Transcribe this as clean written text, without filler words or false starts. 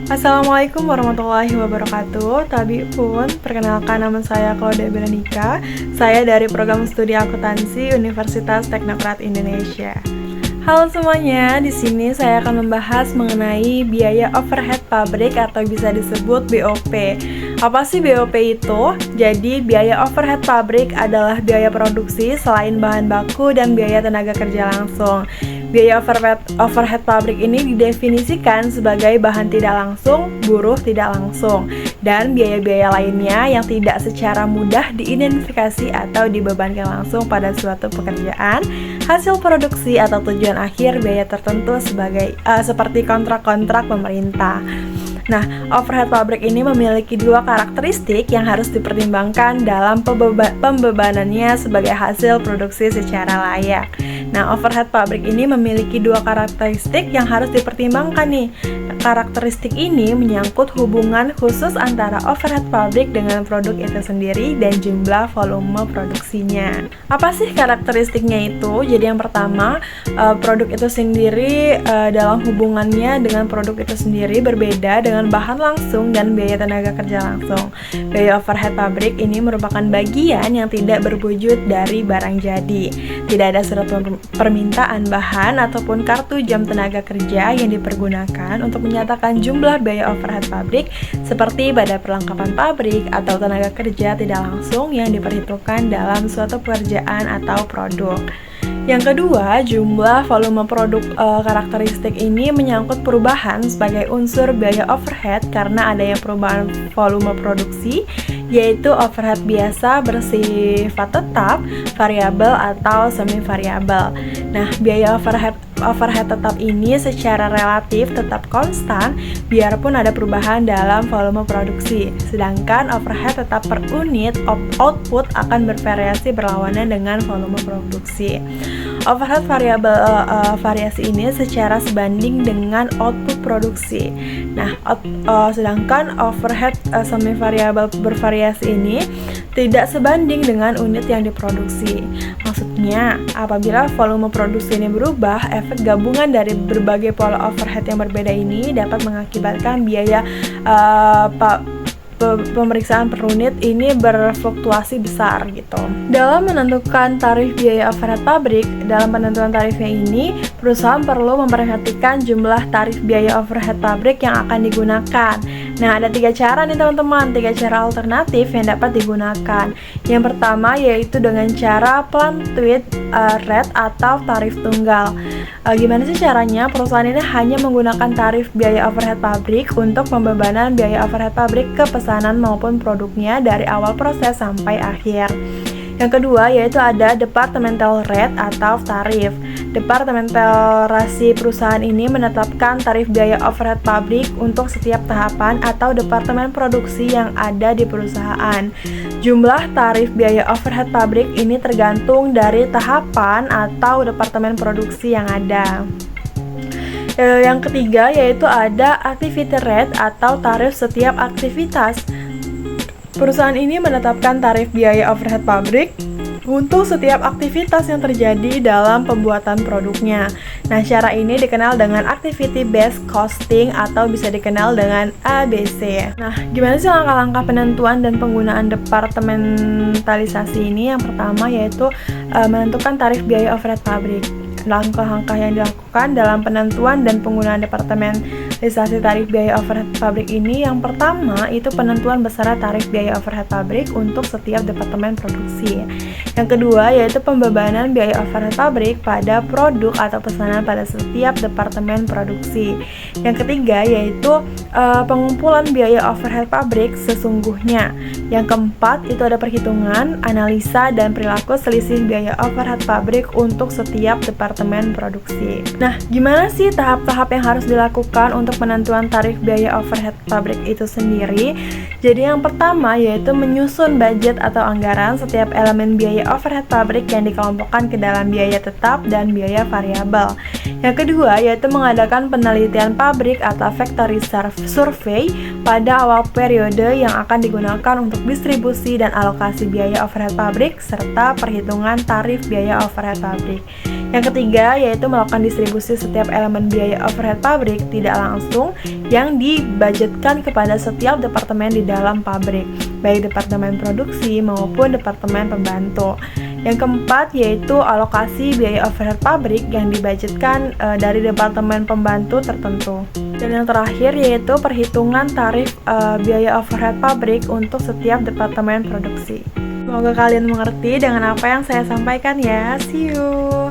Assalamualaikum warahmatullahi wabarakatuh. Tabiun, perkenalkan nama saya Claudia Belanika. Saya dari program studi akuntansi Universitas Teknokrat Indonesia. Halo semuanya, di sini saya akan membahas mengenai biaya overhead pabrik atau bisa disebut BOP. Apa sih BOP itu? Jadi, biaya overhead pabrik adalah biaya produksi selain bahan baku dan biaya tenaga kerja langsung. Biaya overhead pabrik ini didefinisikan sebagai bahan tidak langsung, buruh tidak langsung, dan biaya-biaya lainnya yang tidak secara mudah diidentifikasi atau dibebankan langsung pada suatu pekerjaan, hasil produksi atau tujuan akhir biaya tertentu seperti kontrak-kontrak pemerintah. Nah, overhead pabrik ini memiliki dua karakteristik yang harus dipertimbangkan dalam pembebanannya sebagai hasil produksi secara layak. Nah, overhead pabrik ini memiliki dua karakteristik yang harus dipertimbangkan nih. Karakteristik ini menyangkut hubungan khusus antara overhead pabrik dengan produk itu sendiri dan jumlah volume produksinya. Apa sih karakteristiknya itu? Jadi yang pertama, produk itu sendiri dalam hubungannya dengan produk itu sendiri berbeda dengan bahan langsung dan biaya tenaga kerja langsung. Biaya overhead pabrik ini merupakan bagian yang tidak berwujud dari barang jadi. Tidak ada surat permintaan bahan ataupun kartu jam tenaga kerja yang dipergunakan untuk menyatakan jumlah biaya overhead pabrik seperti pada perlengkapan pabrik atau tenaga kerja tidak langsung yang diperhitungkan dalam suatu pekerjaan atau produk. Yang kedua, jumlah volume produk. Karakteristik ini menyangkut perubahan sebagai unsur biaya overhead karena adanya perubahan volume produksi, yaitu overhead biasa bersifat tetap, variabel atau semi variabel. Nah, biaya overhead tetap ini secara relatif tetap konstan biarpun ada perubahan dalam volume produksi. Sedangkan overhead tetap per unit output akan bervariasi berlawanan dengan volume produksi. Overhead variasi ini secara sebanding dengan output produksi. Nah, sedangkan overhead semi variabel bervariasi ini tidak sebanding dengan unit yang diproduksi. Maksudnya, apabila volume produksi ini berubah, efek gabungan dari berbagai pola overhead yang berbeda ini dapat mengakibatkan biaya pemeriksaan per unit ini berfluktuasi besar gitu. Dalam menentukan tarif biaya overhead pabrik, dalam penentuan tarifnya ini, perusahaan perlu memperhatikan jumlah tarif biaya overhead pabrik yang akan digunakan. Nah, ada 3 cara nih teman-teman, 3 cara alternatif yang dapat digunakan. Yang pertama yaitu dengan cara plummet rate atau tarif tunggal. Gimana sih caranya? Perusahaan ini hanya menggunakan tarif biaya overhead pabrik untuk pembebanan biaya overhead pabrik ke pesanan maupun produknya dari awal proses sampai akhir. Yang kedua yaitu ada departmental rate atau tarif. Departementasi perusahaan ini menetapkan tarif biaya overhead pabrik untuk setiap tahapan atau departemen produksi yang ada di perusahaan. Jumlah tarif biaya overhead pabrik ini tergantung dari tahapan atau departemen produksi yang ada. Yang ketiga yaitu ada activity rate atau tarif setiap aktivitas. Perusahaan ini menetapkan tarif biaya overhead pabrik untuk setiap aktivitas yang terjadi dalam pembuatan produknya. Nah, cara ini dikenal dengan activity based costing atau bisa dikenal dengan ABC. Nah, gimana sih langkah-langkah penentuan dan penggunaan departementalisasi ini? Yang pertama yaitu menentukan tarif biaya overhead pabrik. Langkah-langkah yang dilakukan dalam penentuan dan penggunaan departementalisasi tarif biaya overhead pabrik ini, yang pertama itu penentuan besaran tarif biaya overhead pabrik untuk setiap departemen produksi. Yang kedua yaitu pembebanan biaya overhead pabrik pada produk atau pesanan pada setiap departemen produksi. Yang ketiga yaitu pengumpulan biaya overhead pabrik sesungguhnya. Yang keempat itu ada perhitungan, analisa, dan perilaku selisih biaya overhead pabrik untuk setiap departemen produksi. Nah, gimana sih tahap-tahap yang harus dilakukan untuk penentuan tarif biaya overhead pabrik itu sendiri? Jadi yang pertama yaitu menyusun budget atau anggaran setiap elemen biaya overhead pabrik yang dikelompokkan ke dalam biaya tetap dan biaya variabel. Yang kedua yaitu mengadakan penelitian pabrik atau factory survey pada awal periode yang akan digunakan untuk distribusi dan alokasi biaya overhead pabrik serta perhitungan tarif biaya overhead pabrik. Yang ketiga yaitu melakukan distribusi setiap elemen biaya overhead pabrik tidak langsung yang dibudgetkan kepada setiap departemen di dalam pabrik, baik departemen produksi maupun departemen pembantu. Yang keempat yaitu alokasi biaya overhead pabrik yang dibudgetkan dari departemen pembantu tertentu. Dan yang terakhir yaitu perhitungan tarif biaya overhead pabrik untuk setiap departemen produksi. Semoga kalian mengerti dengan apa yang saya sampaikan ya. See you!